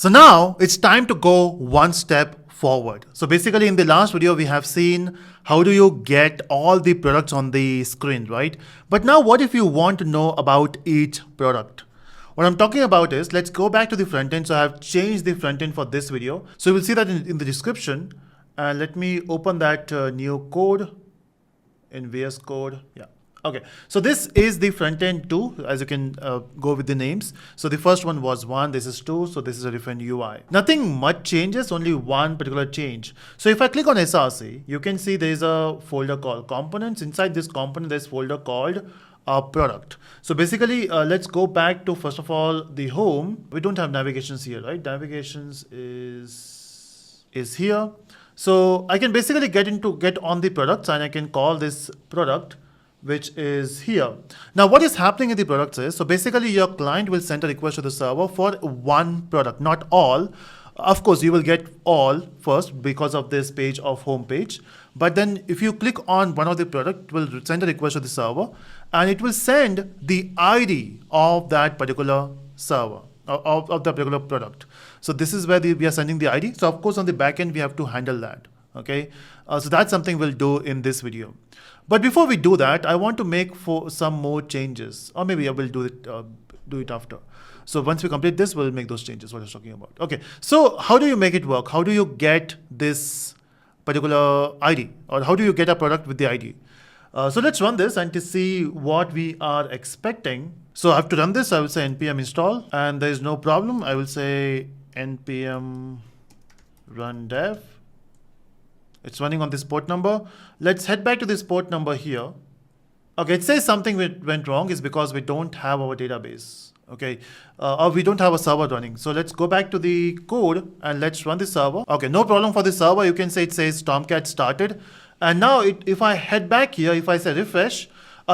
So now it's time to go one step forward. So basically in the last video, we have seen how do you get all the products on the screen, right? But now what if you want to know about each product? What I'm talking about is, let's go back to the front end. So I have changed the front end for this video. So you will see that in the description. And let me open that new code in VS Code. Yeah. Okay, so this is the front end 2, as you can go with the names. So the first one was 1, this is 2, so this is a different UI. Nothing much changes, only one particular change. So if I click on SRC, you can see there is a folder called components. Inside this component, there's a folder called product. So basically, let's go back to, first of all, the home. We don't have navigations here, right? Navigations is here. So I can basically get on the products, and I can call this product, which is here. Now what is happening in the products is, so basically your client will send a request to the server for one product, not all. Of course, you will get all first because of this page of home page. But then if you click on one of the product, it will send a request to the server, and it will send the ID of that particular server, of the particular product. So this is where we are sending the ID. So of course on the backend, we have to handle that. Okay, so that's something we'll do in this video. But before we do that, I want to make some more changes, or maybe I will do it after. So once we complete this, we'll make those changes what I was talking about. Okay, so how do you make it work? How do you get this particular ID, or how do you get a product with the ID? So let's run this and to see what we are expecting. So I have to run this. I will say npm install, and there is no problem. I will say npm run dev. It's running on this port number. Let's head back to this port number here. Okay, it says something went wrong is because we don't have our database. Okay, or we don't have a server running. So let's go back to the code and let's run the server. Okay, no problem for the server. You can say it says Tomcat started. And now if I head back here, if I say refresh,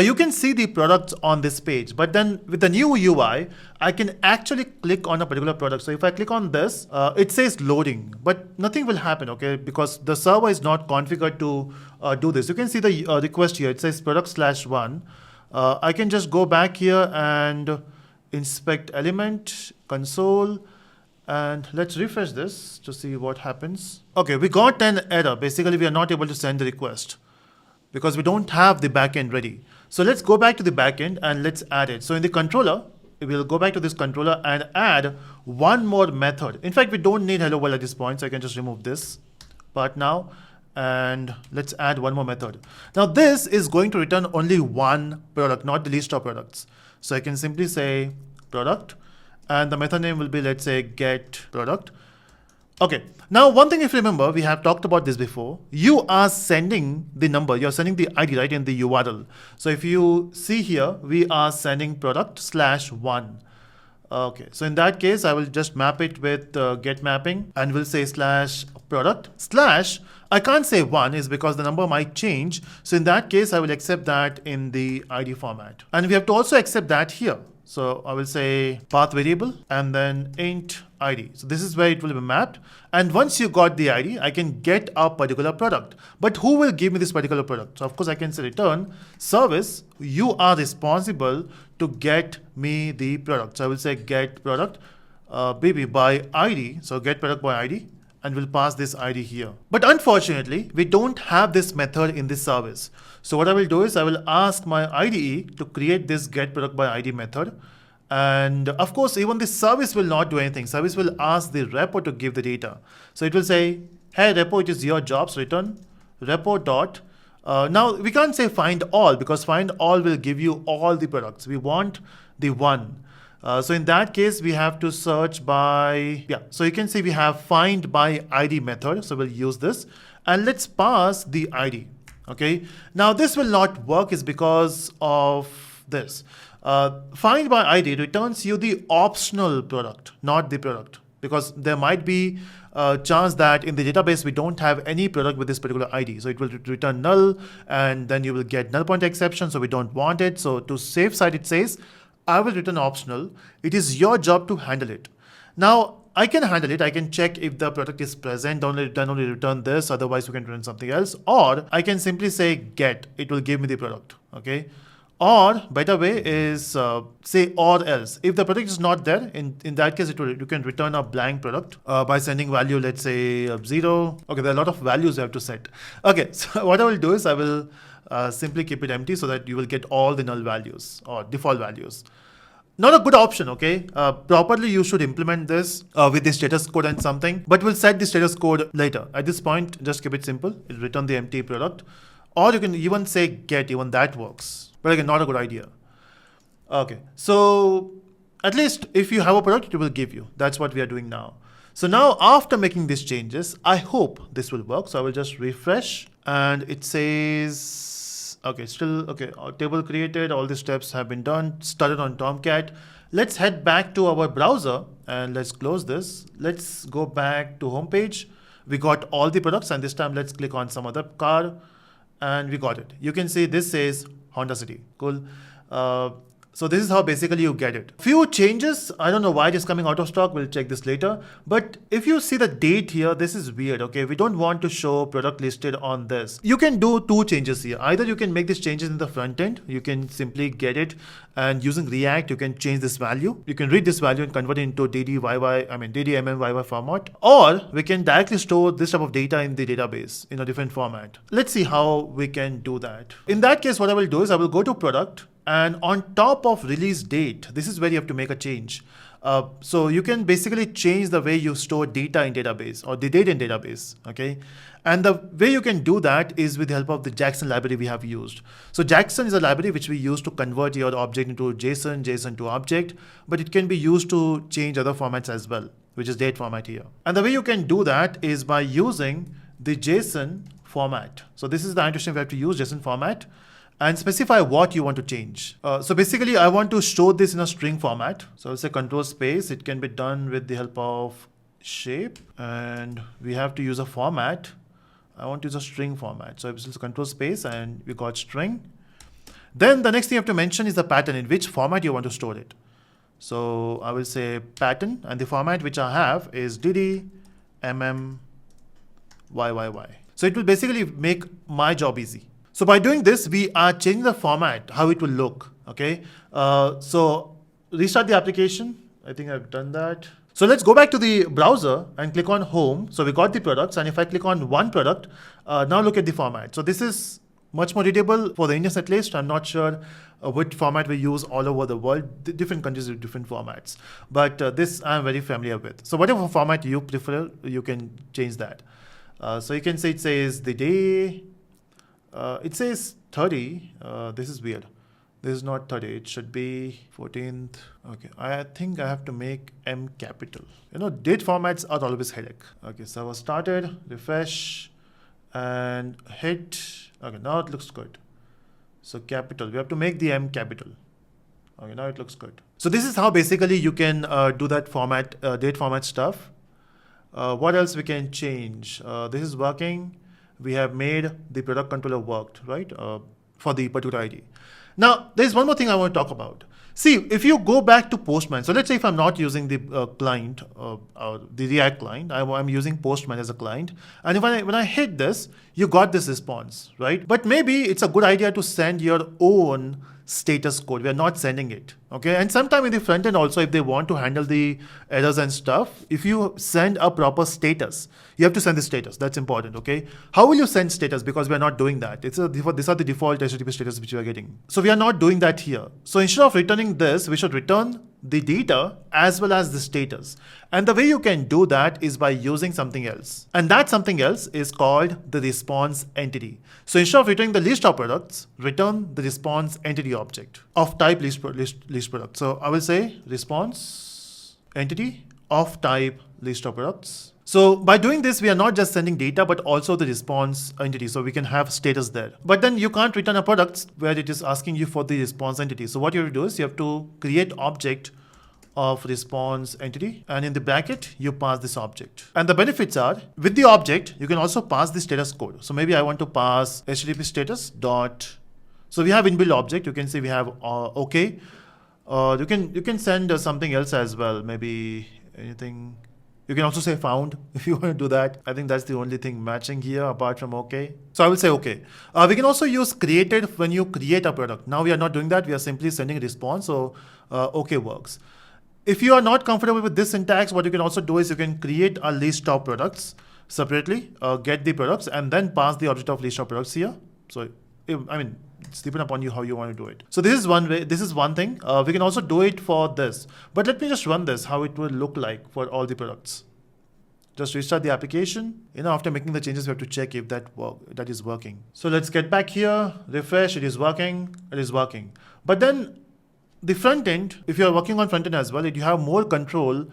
you can see the products on this page. But then with the new UI, I can actually click on a particular product. So if I click on this, it says loading, but nothing will happen, okay? Because the server is not configured to do this. You can see the request here. It says product/1. I can just go back here and inspect element, console, and let's refresh this to see what happens. Okay, we got an error. Basically, we are not able to send the request because we don't have the backend ready. So let's go back to the backend and let's add it. So in the controller, we'll go back to this controller and add one more method. In fact, we don't need hello world at this point, so I can just remove this part now. And let's add one more method. Now this is going to return only one product, not the list of products. So I can simply say product, and the method name will be, let's say, get product. Okay, now one thing, if you remember, we have talked about this before. You are sending the number, you're sending the ID right in the URL. So if you see here, we are sending product/1. Okay, so in that case, I will just map it with get mapping, and we'll say /product/ I can't say 1 is because the number might change. So in that case, I will accept that in the ID format. And we have to also accept that here. So I will say path variable and then int ID. So this is where it will be mapped. And once you got the ID, I can get a particular product. But who will give me this particular product? So of course I can say return service. You are responsible to get me the product. So I will say get product by ID. So get product by ID. And we'll pass this ID here. But unfortunately, we don't have this method in this service. So what I will do is I will ask my IDE to create this getProductById method. And of course, even this service will not do anything. Service will ask the repo to give the data. So it will say, hey repo, it is your job, so return repo dot. Now we can't say find all because find all will give you all the products. We want the one. So in that case, we have to search by, so you can see we have find by ID method. So we'll use this and let's pass the ID. Okay. Now this will not work is because of this. Find by ID returns you the optional product, not the product, because there might be a chance that in the database, we don't have any product with this particular ID. So it will return null and then you will get null pointer exception. So we don't want it. So to safe side, it says, I will return optional. It is your job to handle it. Now I can handle it. I can check if the product is present, only return this. Otherwise we can return something else. Or I can simply say get, it will give me the product. Okay. Or better way is say or else. If the product is not there, in that case, you can return a blank product by sending value, let's say 0. Okay, there are a lot of values you have to set. Okay, so what I will do is I will simply keep it empty so that you will get all the null values or default values. Not a good option, okay? Properly, you should implement this with the status code and something, but we'll set the status code later. At this point, just keep it simple. It'll return the empty product. Or you can even say get, even that works. But again, not a good idea. Okay, so at least if you have a product, it will give you. That's what we are doing now. So now after making these changes, I hope this will work. So I will just refresh and it says, okay, still, okay, our table created, all the steps have been done, started on Tomcat. Let's head back to our browser and let's close this. Let's go back to homepage. We got all the products and this time let's click on some other car and we got it. You can see this says Honda City. Cool. So this is how basically you get it. Few changes. I don't know why it is coming out of stock. We'll check this later. But if you see the date here, this is weird. Okay, we don't want to show product listed on this. You can do two changes here. Either you can make these changes in the front end. You can simply get it and using React, you can change this value. You can read this value and convert it into DDMMYY format. Or we can directly store this type of data in the database in a different format. Let's see how we can do that. In that case, what I will do is I will go to product. And on top of release date, this is where you have to make a change. So you can basically change the way you store data in database or the data in database, okay? And the way you can do that is with the help of the Jackson library we have used. So Jackson is a library which we use to convert your object into JSON, JSON to object, but it can be used to change other formats as well, which is date format here. And the way you can do that is by using the JSON format. So this is the annotation we have to use, JSON format. And specify what you want to change. So basically, I want to store this in a string format. So I'll say control space. It can be done with the help of shape. And we have to use a format. I want to use a string format. So it's control space and we got string. Then the next thing you have to mention is the pattern, in which format you want to store it. So I will say pattern, and the format which I have is DDMMYYY. So it will basically make my job easy. So by doing this, we are changing the format, how it will look, okay? So restart the application. I think I've done that. So let's go back to the browser and click on home. So we got the products, and if I click on one product, now look at the format. So this is much more readable for the Indians at least. I'm not sure which format we use all over the world. Different countries with different formats. But this I'm very familiar with. So whatever format you prefer, you can change that. So you can say it says the day. It says 30. This is weird. This is not 30. It should be 14th. Okay, I think I have to make M capital. You know, date formats are always headache. Okay, server started, refresh, and hit. Okay, now it looks good. So capital, we have to make the M capital. Okay, now it looks good. So this is how basically you can do that format, date format stuff. What else we can change? This is working. We have made the product controller worked, right? For the particular ID. Now, there's one more thing I want to talk about. See, if you go back to Postman, so let's say if I'm not using the client, the React client, I'm using Postman as a client. And if when I hit this, you got this response, right? But maybe it's a good idea to send your own status code. We are not sending it, okay? And sometime in the front end also, if they want to handle the errors and stuff, if you send a proper status, you have to send the status. That's important, okay? How will you send status? Because we are not doing that. These are the default HTTP status which we are getting. So we are not doing that here. So instead of returning this, we should return the data as well as the status. And the way you can do that is by using something else. And that something else is called the response entity. So instead of returning the list of products, return the response entity object of type list product. So I will say response entity of type list of products. So by doing this, we are not just sending data, but also the response entity. So we can have status there. But then you can't return a product where it is asking you for the response entity. So what you have to do is you have to create object of response entity. And in the bracket, you pass this object. And the benefits are, with the object, you can also pass the status code. So maybe I want to pass HTTP status dot. So we have inbuilt object. You can see we have OK. You can send something else as well. Maybe anything. You can also say found if you want to do that. I think that's the only thing matching here apart from okay. So I will say okay. We can also use created when you create a product. Now we are not doing that. We are simply sending a response. So okay works. If you are not comfortable with this syntax, what you can also do is you can create a list of products separately, get the products, and then pass the object of list of products here. So it's depending upon you how you want to do it. So this is one way, this is one thing. We can also do it for this. But let me just run this, how it will look like for all the products. Just restart the application. After making the changes, we have to check if that is working. So let's get back here, refresh, it is working, But then the front end, if you are working on front end as well, you have more control.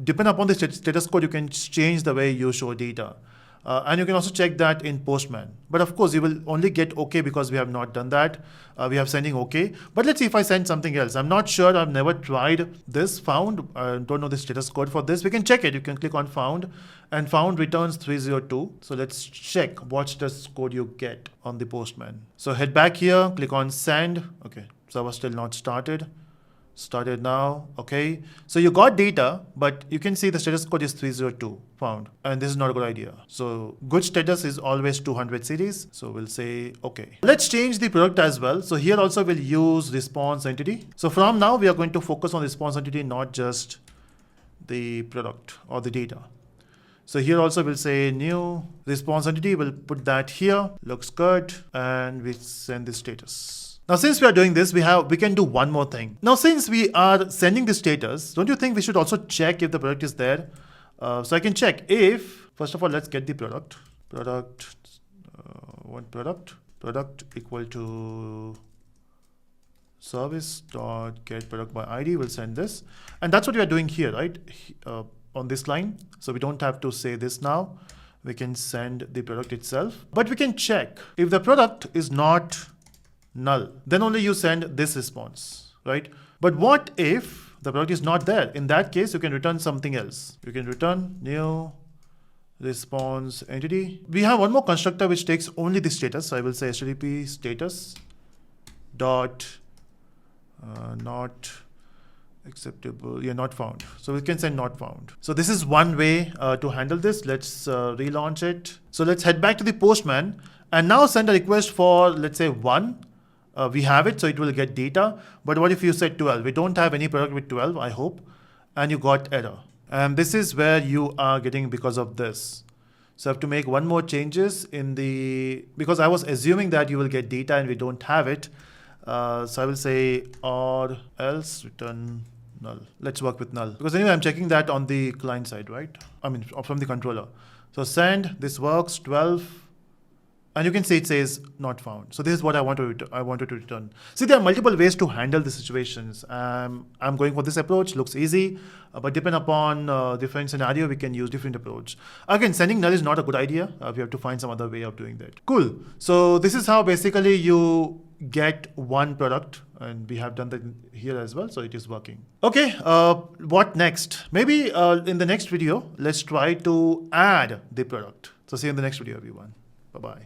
Depending upon the status code, you can change the way you show data. And you can also check that in Postman. But of course, you will only get OK because we have not done that. We have sending OK. But let's see if I send something else. I'm not sure. I've never tried this found. I don't know the status code for this. We can check it. You can click on found. And found returns 302. So let's check what status code you get on the Postman. So head back here. Click on send. OK. Server still not started. Started now. Okay. So you got data, but you can see the status code is 302 found. And this is not a good idea. So good status is always 200 series. So we'll say, okay. Let's change the product as well. So here also we'll use response entity. So from now we are going to focus on response entity, not just the product or the data. So here also we'll say new response entity. We'll put that here. Looks good. And we send the status. Now, since we are doing this, we can do one more thing. Now, since we are sending the status, don't you think we should also check if the product is there? So I can check if, first of all, let's get the product. Product equal to service.getProductById. We'll send this. And that's what we are doing here, right? On this line. So we don't have to say this now. We can send the product itself. But we can check if the product is not null, then only you send this response, right? But what if the product is not there? In that case, you can return something else. You can return new response entity. We have one more constructor which takes only the status. So I will say HTTP status dot not acceptable, not found. So we can send not found. So this is one way to handle this. Let's relaunch it. So let's head back to the Postman and now send a request for, let's say 1. We have it, so it will get data. But what if you said 12? We don't have any product with 12, I hope. And you got error. And this is where you are getting because of this. So I have to make one more changes because I was assuming that you will get data and we don't have it. So I will say or else return null. Let's work with null. Because anyway, I'm checking that on the client side, right? From the controller. So send, this works, 12. And you can see it says not found. So this is what I wanted to return. See, there are multiple ways to handle the situations. I'm going for this approach, looks easy, but depending upon different scenario, we can use different approach. Again, sending null is not a good idea. We have to find some other way of doing that. Cool. So this is how basically you get one product, and we have done that here as well. So it is working. Okay, what next? Maybe in the next video, let's try to add the product. So see you in the next video, everyone. Bye-bye.